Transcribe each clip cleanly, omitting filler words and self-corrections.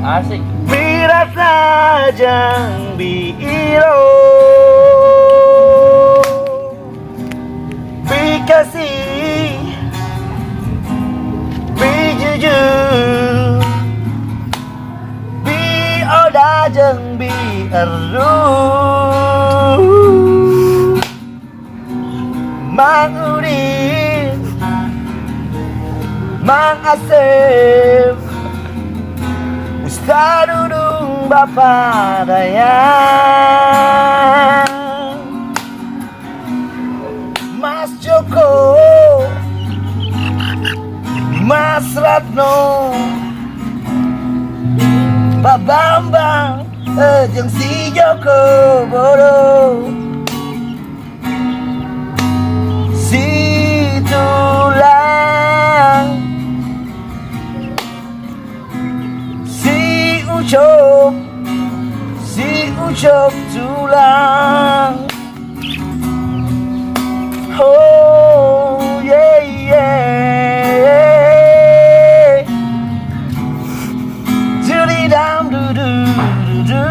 Asik. Pirata Jambiro Bi kasih Bi jujur Bi oda jeung bi eru Mang Udin Mang Asep Ustaz Dudung Bapak Dayang Mas Joko Mas Ratno Pak Bambang jeung si Joko Bodo si Tulang si Ucok Tulang oh yeah yeah Juli dam du du du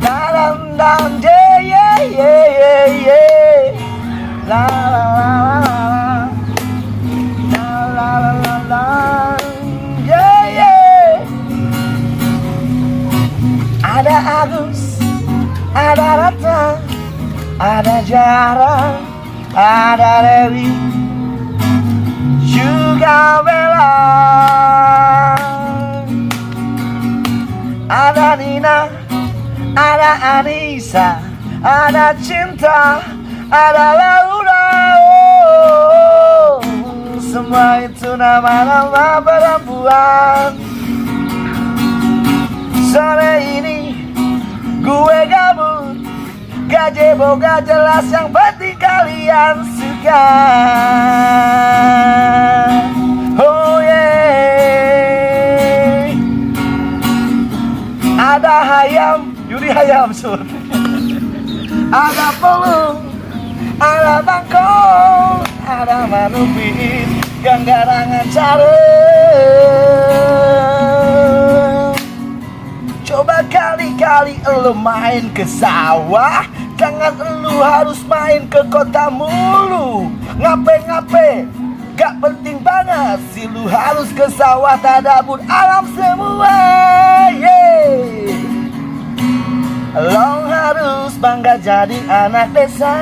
dam dam yeah yeah yeah yeah la la la la la la yeah yeah ada Agus ada Ratna ada Jara ada Dewi juga Bella ada Nina ada Anissa ada Cinta ada Laura oh, semua itu nama-nama perempuan sore ini gue gabut gak jebo gak jelas yang penting kalian suka oh yeah ada Hayam Yudi Hayam sur ada Pelung ada Bangkong ada Manupin Ganggarangan Carem coba kali-kali elu main ke sawah jangan elu harus main ke kota mulu ngape-ngape gak penting banget sih lu harus ke sawah tadabur alam semua yeah. Lo harus bangga jadi anak desa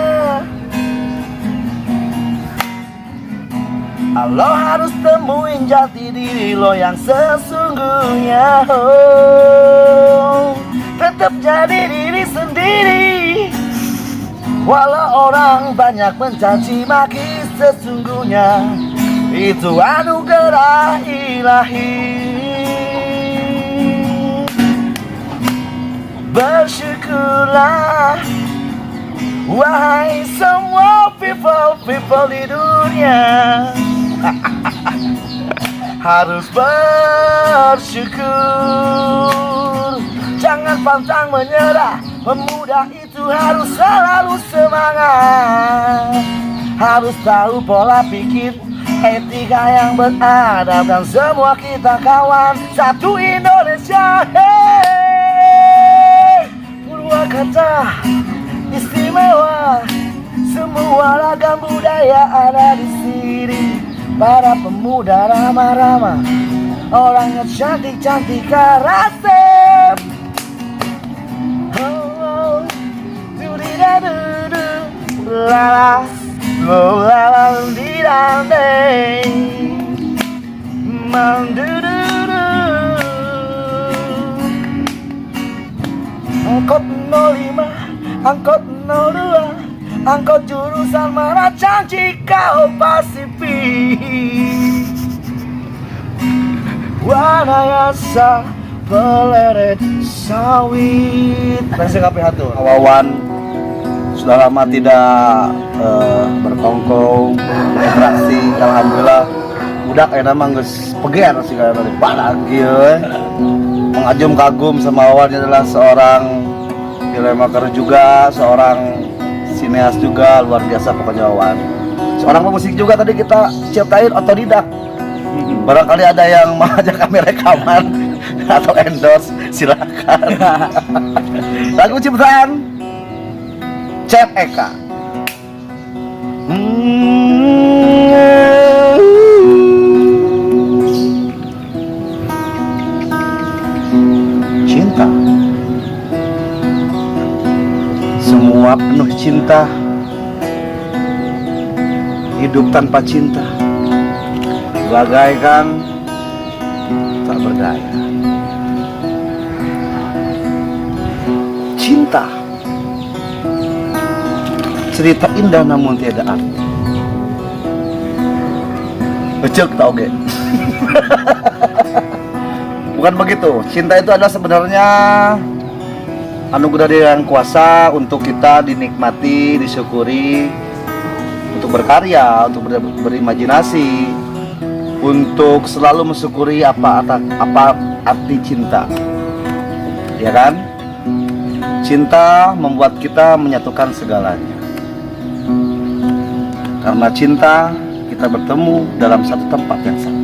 lo harus temuin jati diri lo yang sesungguhnya oh. Tetap jadi diri sendiri walau orang banyak mencaci maki sesungguhnya itu anugerah ilahi bersyukurlah wahai semua people di dunia harus bersyukur jangan pantang menyerah pemuda itu harus selalu semangat harus tahu pola pikir etika yang beradab dan semua kita kawan satu Indonesia hey! Purwakarta istimewa semua ragam budaya ada di sini para pemuda ramah-ramah orangnya cantik-cantik karasep oh, du-di-da-du-du la-la la-la di-da-dey man-du-du-du angkot 05 angkot 02 angkot jurusan mana cantik kau Pasifik Wanayasa peleret sawit versi KPH tuh Wawan sudah lama tidak bertongkong berinteraksi alhamdulillah budak enak mah geus peger sih kayak tadi balag ieu mengagum kagum sama Wawan adalah seorang filmmaker juga seorang sineas juga luar biasa pokoknya Wawan Seorang pemusik juga tadi kita ciptain otodidak. Barangkali ada yang mau ajak kami rekaman atau endorse, silakan. Lagu ciptaan Cep Eka. Cinta, semua penuh cinta. Hidup tanpa cinta bagaikan tak berdaya. Cinta, cerita indah namun tiada arti. Becek tau ge. Bukan begitu. Cinta itu adalah sebenarnya anugerah dari Yang Kuasa untuk kita dinikmati, disyukuri, untuk berkarya, untuk berimajinasi, untuk selalu mensyukuri apa arti cinta. Ya kan? Cinta membuat kita menyatukan segalanya. Karena cinta, kita bertemu dalam satu tempat yang sama.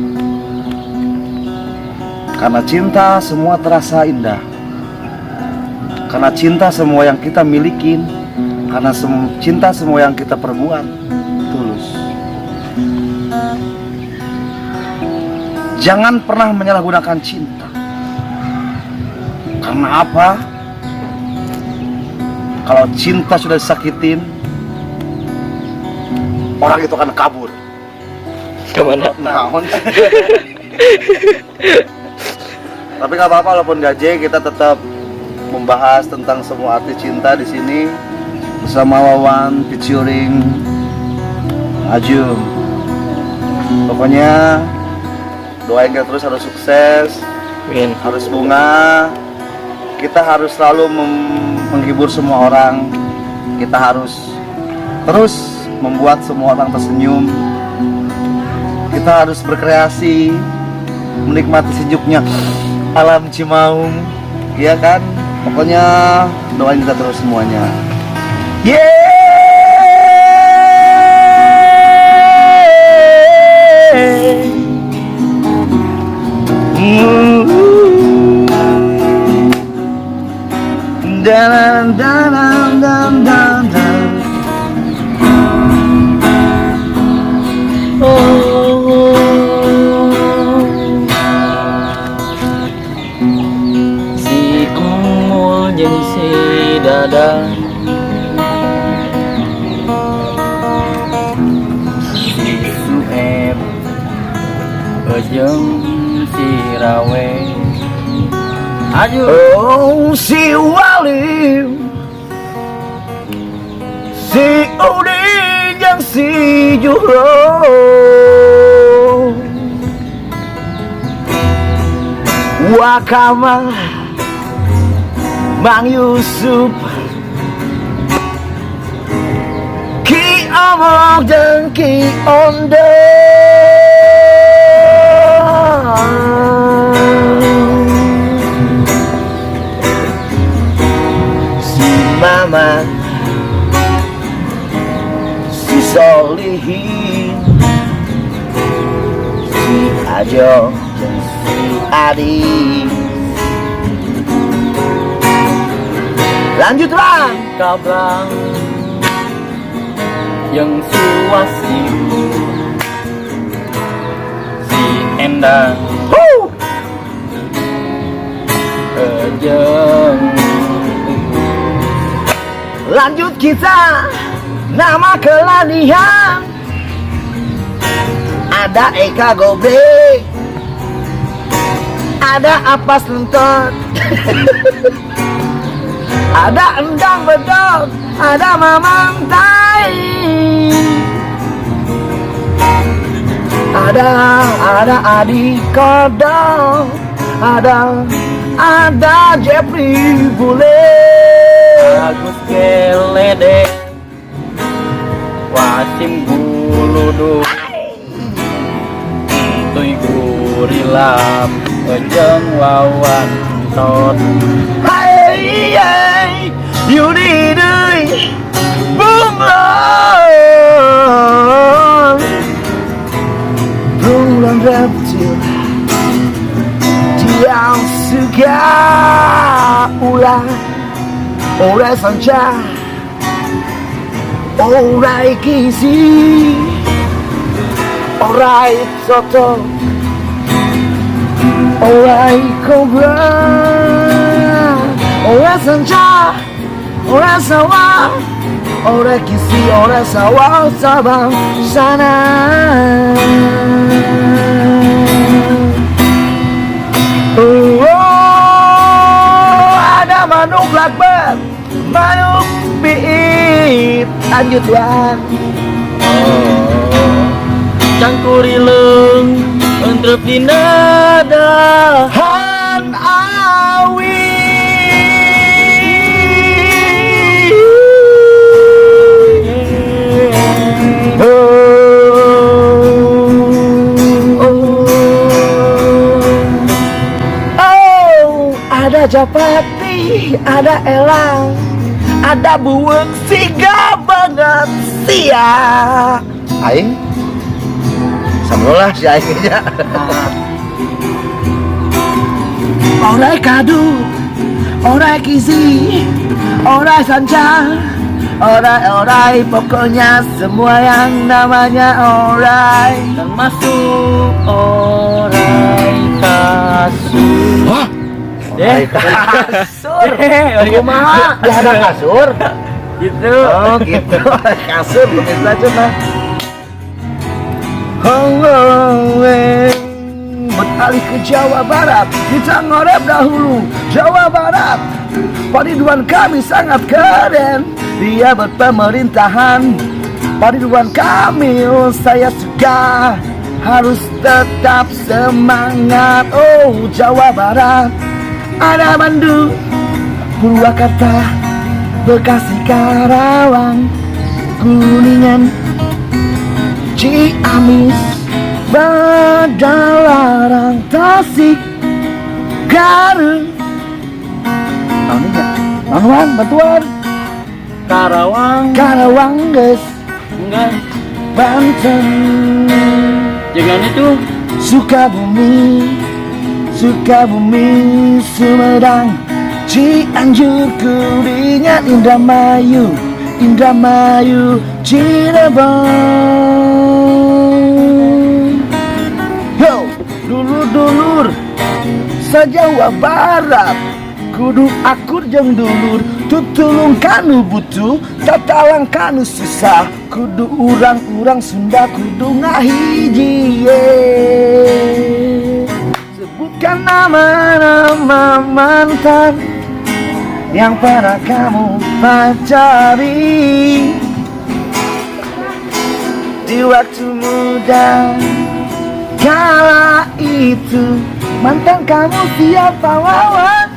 Karena cinta, semua terasa indah. Karena cinta, semua yang kita miliki. Karena cinta, semua yang kita perbuat tulus. Jangan pernah menyalahgunakan cinta. Karena apa? Kalau cinta sudah disakitin, orang itu akan kabur. Kemana? Tapi nggak apa-apa, walaupun gaje, kita tetap membahas tentang semua arti cinta di sini bersama Wawan featuring Ajum. Pokoknya doain kita terus harus sukses, harus bunga. Kita harus selalu menghibur semua orang. Kita harus terus membuat semua orang tersenyum. Kita harus berkreasi, menikmati sejuknya alam Cimaung, ya kan? Pokoknya doain kita terus semuanya. Dan si kumul jeung si dada, si Sueb jeung si Rawe. Aduh. oh, si Wali, si Udin jeung si Juhro, Wakama, Bang Yusuf, Ki Omong jeung Ki Ondo. Si Mama, si Solihin, si Ajo jeung si Adi. Lanjutlah Kablang yang si Wasim, si Endang jeung lanjut kita nama kelanihan. Ada Eka Gobrek, ada Apas Lentot, ada Endang Bedok, ada Mamang Tai, ada Adi Kodok, ada Jeffrey Bule, Agus Geledek, Wasim Guluduk, Tuy Gurilap, jeung Wawan Tot. Hai hai, Yudi Dui, Bung Lo. dan reptil. Dia suka ular, ora sanca, ora gizi, ora soto, ora kobra, ora sanca, ora sawa, ora gizi, ora sawa, sabang sana. Oh, ada manuk blackbird, manuk biit, lanjut Wan. Cangkuri leung entrep di nada Han awi. Ada Japati, ada elang, ada buwek siga banget sia. Aing samulah si Aing aja. Orai kadu, orai gizi, orai sanca, orai pokoknya semua yang namanya orai. termasuk orai kasur. Wah, Deh, kasur. kumaha? Ya ada kasur. Gitu. Oh gitu, kasur pemirsa cuma. Beralih ke Jawa Barat, kita ngorep dahulu Jawa Barat. Pak Ridwan kami sangat keren, dia berpemerintahan. Pak Ridwan Kamil saya suka, harus tetap semangat. Oh Jawa Barat, ada Bandung, Purwakarta, Bekasi, Karawang, Kuningan, Ciamis, Padalarang, Tasik, Garut. Ini enggak? Bantuan, bantuan. Karawang, guys. Enggak. Banten, Jangan itu. Sukabumi, Sumedang, Cianjur, Kuningan, Indramayu, Cirebon. Yo, dulur-dulur se-Jawa Barat, kudu akur jeung dulur, tutulung kanu butuh, tatalang kanu susah, kudu urang-urang Sunda kudu ngahiji ye. Sebutkan nama-nama mantan yang pernah kamu pacari di waktu muda. Kala itu mantan kamu siapa Wawan?